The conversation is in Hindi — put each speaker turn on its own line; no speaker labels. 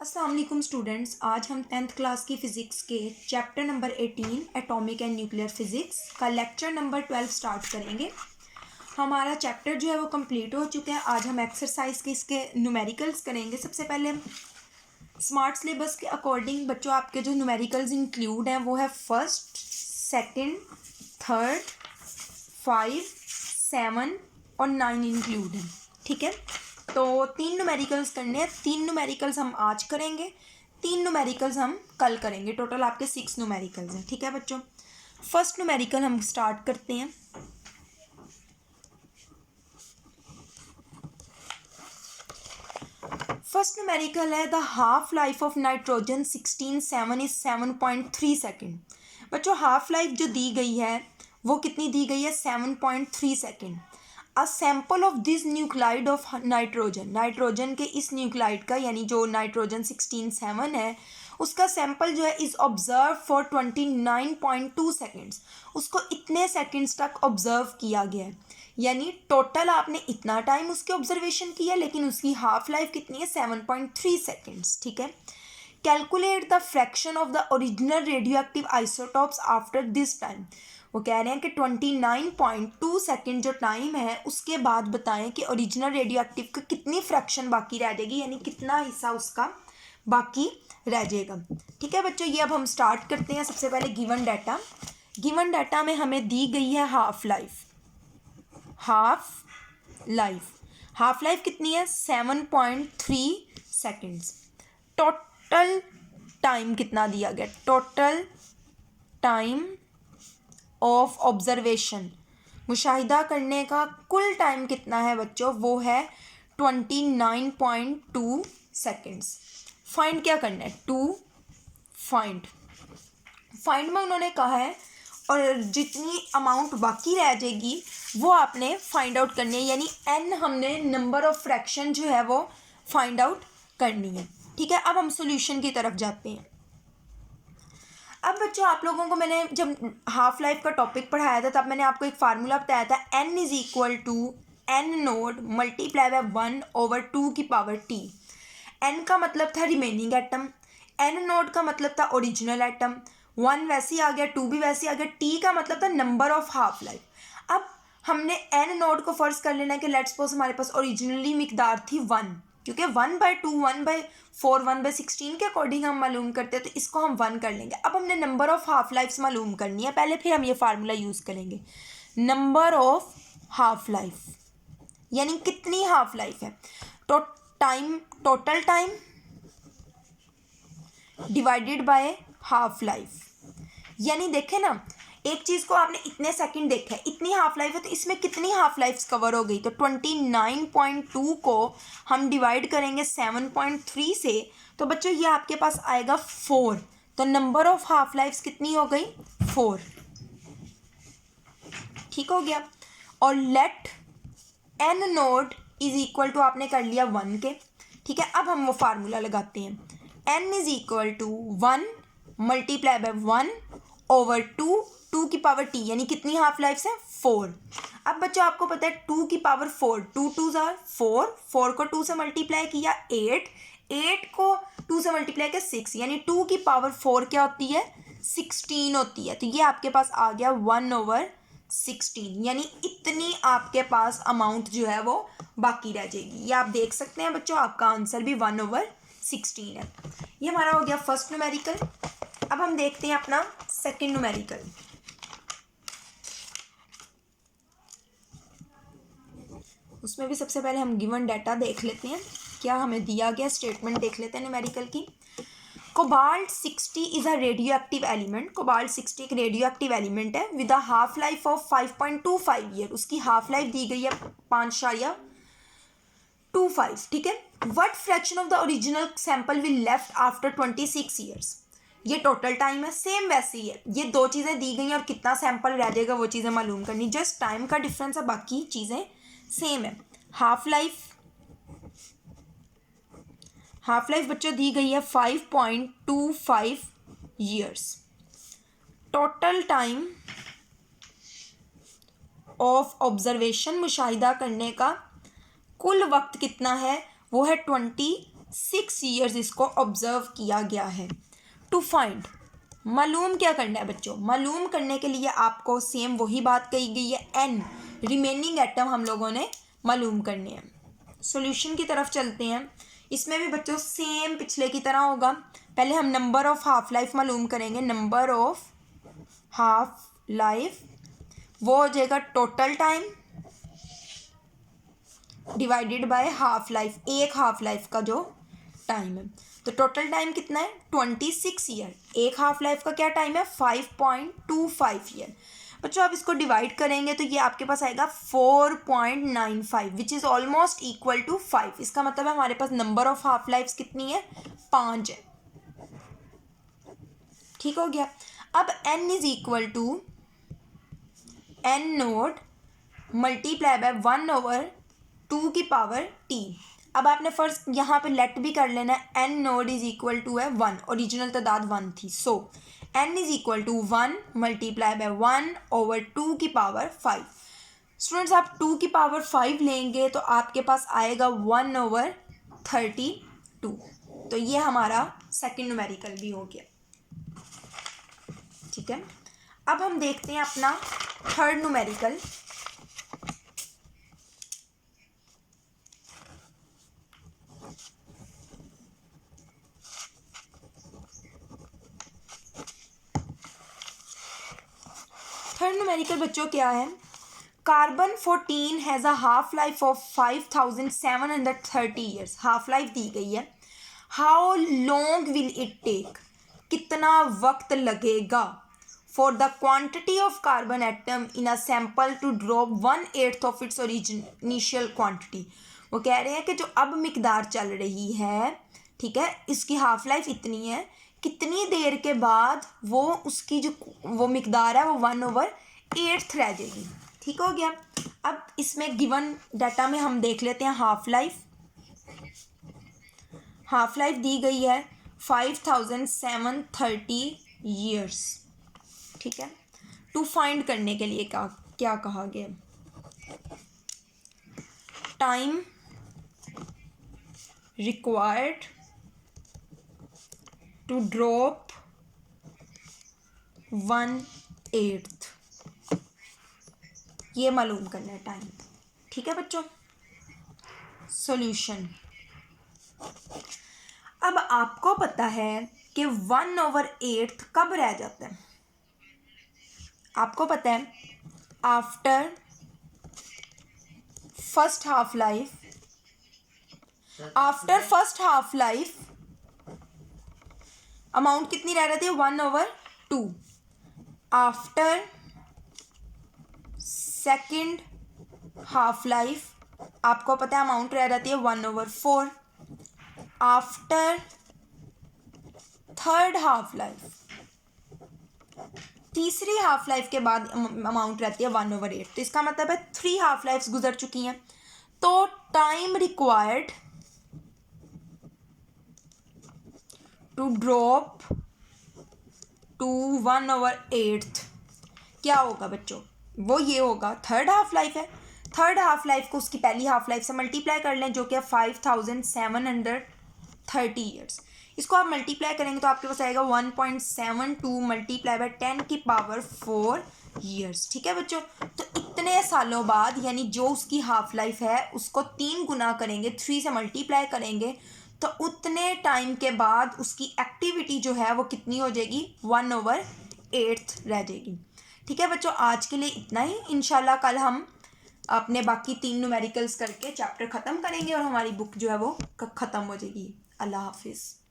अस्सलाम वालेकुम स्टूडेंट्स, आज हम 10th क्लास की फ़िज़िक्स के chapter number 18 atomic and nuclear physics का लेक्चर नंबर 12 स्टार्ट करेंगे। हमारा चैप्टर जो है वो कंप्लीट हो चुका है। आज हम एक्सरसाइज के इसके न्यूमेरिकल्स करेंगे। सबसे पहले स्मार्ट सिलेबस के अकॉर्डिंग बच्चों आपके जो न्यूमेरिकल्स इंक्लूड हैं वो है फर्स्ट, सेकेंड, थर्ड, 5, 7 और 9 इंक्लूड हैं। ठीक है, तो 3 न्यूमेरिकल्स करने हैं। 3 न्यूमेरिकल्स हम आज करेंगे, 3 न्यूमेरिकल्स हम कल करेंगे। टोटल आपके 6 न्यूमेरिकल्स हैं। ठीक है बच्चों, फर्स्ट न्यूमेरिकल हम स्टार्ट करते हैं। फर्स्ट न्यूमेरिकल है the half life of nitrogen 16 is 7.3 second. बच्चों हाफ लाइफ जो दी गई है वो कितनी दी गई है? 7.3 second. A sample of this nuclide of nitrogen, nitrogen के इस न्यूक्लाइड का यानी जो नाइट्रोजन 16 है उसका सैंपल जो है इज़ ऑब्जर्व फॉर 29.2 सेकेंड्स। उसको इतने सेकेंड्स तक ऑब्जर्व किया गया है, यानी टोटल आपने इतना टाइम उसके ऑब्जर्वेशन किया, लेकिन उसकी हाफ लाइफ कितनी है? 7.3 सेकेंड्स। ठीक है, calculate the fraction of the original radio active isotopes after this time. वो कह रहे हैं कि 29.2 सेकेंड जो टाइम है उसके बाद बताएं कि ओरिजिनल रेडियो एक्टिव का कितनी फ्रैक्शन बाकी रह जाएगी, यानी कितना हिस्सा उसका बाकी रह जाएगा। ठीक है बच्चों, ये अब हम स्टार्ट करते हैं। सबसे पहले गिवन डाटा में हमें दी गई है हाफ लाइफ कितनी है? 7.3 सेकेंड्स। टोटल टाइम कितना दिया गया? टोटल टाइम ऑफ ऑब्जर्वेशन, मुशाहिदा करने का कुल टाइम कितना है बच्चों? वो है 29.2 सेकेंड्स। फाइंड क्या करना है? फाइंड में उन्होंने कहा है और जितनी अमाउंट बाकी रह जाएगी वो आपने फाइंड आउट करनी है, यानी n हमने नंबर ऑफ फ्रैक्शन जो है वो फाइंड आउट करनी है। ठीक है, अब हम सॉल्यूशन की तरफ जाते हैं। अब बच्चों आप लोगों को मैंने जब हाफ लाइफ का टॉपिक पढ़ाया था तब मैंने आपको एक फार्मूला बताया था, n is equal to n naught multiply by 1/2 की पावर t। n का मतलब था रिमेनिंग एटम, n नोड का मतलब था ओरिजिनल एटम, 1 वैसे ही आ गया, 2 भी वैसे ही आ गया, t का मतलब था नंबर ऑफ हाफ लाइफ। अब हमने n नोड को फर्ज कर लेना है कि लेट्स सपोज हमारे पास ओरिजिनली मिकदार थी 1, क्योंकि 1/2, 1/4, 1/16 के अकॉर्डिंग हम मालूम करते हैं, तो इसको हम 1 कर लेंगे। अब हमने नंबर ऑफ हाफ लाइफ्स मालूम करनी है पहले, फिर हम ये फार्मूला यूज़ करेंगे। नंबर ऑफ हाफ लाइफ यानी कितनी हाफ लाइफ है? तो total time divided by half life, यानी देखें ना, एक चीज़ को आपने इतने सेकंड देखा है, इतनी हाफ लाइफ है, तो इसमें कितनी हाफ लाइफ्स कवर हो गई? तो 29.2 को हम डिवाइड करेंगे 7.3 से, तो बच्चों ये आपके पास आएगा 4। तो नंबर ऑफ हाफ लाइफ्स कितनी हो गई? 4। ठीक हो गया। और let n naught is equal to आपने कर लिया 1 के। ठीक है, अब हम वो फार्मूला लगाते हैं, n is equal to 1 multiply by 1/2 2 की पावर t, यानी कितनी हाफ लाइफ है? 4। अब बच्चों आपको पता है 2 की पावर 4, 2 2 आर 4, 4 को 2 से मल्टीप्लाई किया 8, 8 को 2 से मल्टीप्लाई किया 6, यानी 2 की पावर 4 क्या होती है? 16 होती है। तो ये आपके पास आ गया 1/16, यानी इतनी आपके पास अमाउंट जो है वो बाकी रह जाएगी। ये आप देख सकते हैं बच्चों, आपका आंसर भी 1/16 है। ये हमारा हो गया फर्स्ट न्यूमेरिकल। अब हम देखते हैं अपना सेकंड न्यूमेरिकल। उसमें भी सबसे पहले हम गिवन डाटा देख लेते हैं, क्या हमें दिया गया स्टेटमेंट देख लेते हैं न्यूमेरिकल की। Cobalt 60 is a radio active element. Cobalt 60 एक रेडियो एक्टिव एलिमेंट है with a half life of 5.25 year. उसकी हाफ लाइफ दी गई है 5.25। ठीक है, what fraction of the original sample will left after 26 years. ये टोटल टाइम है, सेम वैसे ही है, ये दो चीज़ें दी गई हैं और कितना सैंपल रह जाएगा वो चीज़ें मालूम करनी, जस्ट टाइम का डिफरेंस है, बाकी चीज़ें सेम है। हाफ लाइफ बच्चों दी गई है 5.25 years. Total time of observation, मुशाहिदा करने का कुल वक्त कितना है? वो है 6 ईयर्स इसको ऑब्जर्व किया गया है। टू फाइंड, मालूम क्या करना है बच्चों, मालूम करने के लिए आपको सेम वही बात कही गई है, एन रिमेनिंग एटम हम लोगों ने मालूम करने हैं। सॉल्यूशन की तरफ चलते हैं। इसमें भी बच्चों सेम पिछले की तरह होगा। पहले हम नंबर ऑफ हाफ लाइफ मालूम करेंगे। नंबर ऑफ हाफ लाइफ वो हो जाएगा total time divided by half life, एक हाफ लाइफ का जो टाइम है। तो टोटल टाइम कितना है 26 ईयर। एक हाफ लाइफ का क्या टाइम है 5.25 ईयर। बच्चों आप इसको डिवाइड करेंगे तो ये आपके पास आएगा 4.95 which is almost equal to 5। इसका मतलब है हमारे पास नंबर ऑफ हाफ लाइफ कितनी है 5 है। ठीक हो गया। अब n is equal to n naught multiply by 1/2 की पावर t। अब आपने फर्स्ट यहाँ पे लेट भी कर लेना है। n naught is equal to है 1, ओरिजिनल तादाद 1 थी। So n is equal to 1 multiply by 1/2 की पावर 5। स्टूडेंट्स आप 2 की पावर 5 लेंगे तो आपके पास आएगा 1/32। तो ये हमारा सेकेंड न्यूमेरिकल भी हो गया। ठीक है, अब हम देखते हैं अपना थर्ड न्यूमेरिकल। थर्ड न्यूमेरिकल बच्चों क्या है, carbon 14 has a half life of 5730 years. Half life दी गई है। How long will it take, कितना वक्त लगेगा for the quantity of carbon atom in a sample to drop 1/8 of its initial quantity. वो कह रहे हैं कि जो अब मिकदार चल रही है, ठीक है, इसकी हाफ लाइफ इतनी है, कितनी देर के बाद वो उसकी जो वो मिकदार है वो 1/8 रह जाएगी। ठीक हो गया। अब इसमें गिवन डाटा में हम देख लेते हैं हाफ लाइफ। हाफ लाइफ दी गई है 5730 ईयर्स। ठीक है, टू फाइंड करने के लिए क्या कहा गया, टाइम रिक्वायर्ड टू ड्रॉप 1/8, ये मालूम करना है टाइम। ठीक है बच्चों। सॉल्यूशन, अब आपको पता है कि 1/8 कब रह जाता है। आपको पता है after first half life, after first half life amount कितनी रह जाती है 1/2। आफ्टर सेकेंड हाफ लाइफ आपको पता है अमाउंट रह जाती है 1/4। आफ्टर थर्ड हाफ लाइफ, तीसरी हाफ लाइफ के बाद अमाउंट रहती है 1/8। तो इसका मतलब है 3 हाफ लाइफ्स गुजर चुकी हैं। तो time required to drop to 1/8 क्या होगा बच्चों, वो ये होगा, थर्ड हाफ लाइफ है। थर्ड हाफ लाइफ को उसकी पहली हाफ लाइफ से मल्टीप्लाई कर लें जो कि है 5730 ईयर्स। इसको आप मल्टीप्लाई करेंगे तो आपके पास आएगा 1.72 मल्टीप्लाई बाय 10 की पावर 4 ईयर्स। ठीक है बच्चों। तो इतने सालों बाद यानी जो उसकी हाफ लाइफ है उसको 3 गुना करेंगे, 3 से मल्टीप्लाई करेंगे तो उतने टाइम के बाद उसकी एक्टिविटी जो है वो कितनी हो जाएगी 1/8 रह जाएगी। ठीक है बच्चों, आज के लिए इतना ही। इंशाल्लाह कल हम अपने बाकी 3 न्यूमेरिकल्स करके चैप्टर ख़त्म करेंगे और हमारी बुक जो है वो ख़त्म हो जाएगी। अल्लाह हाफिज़।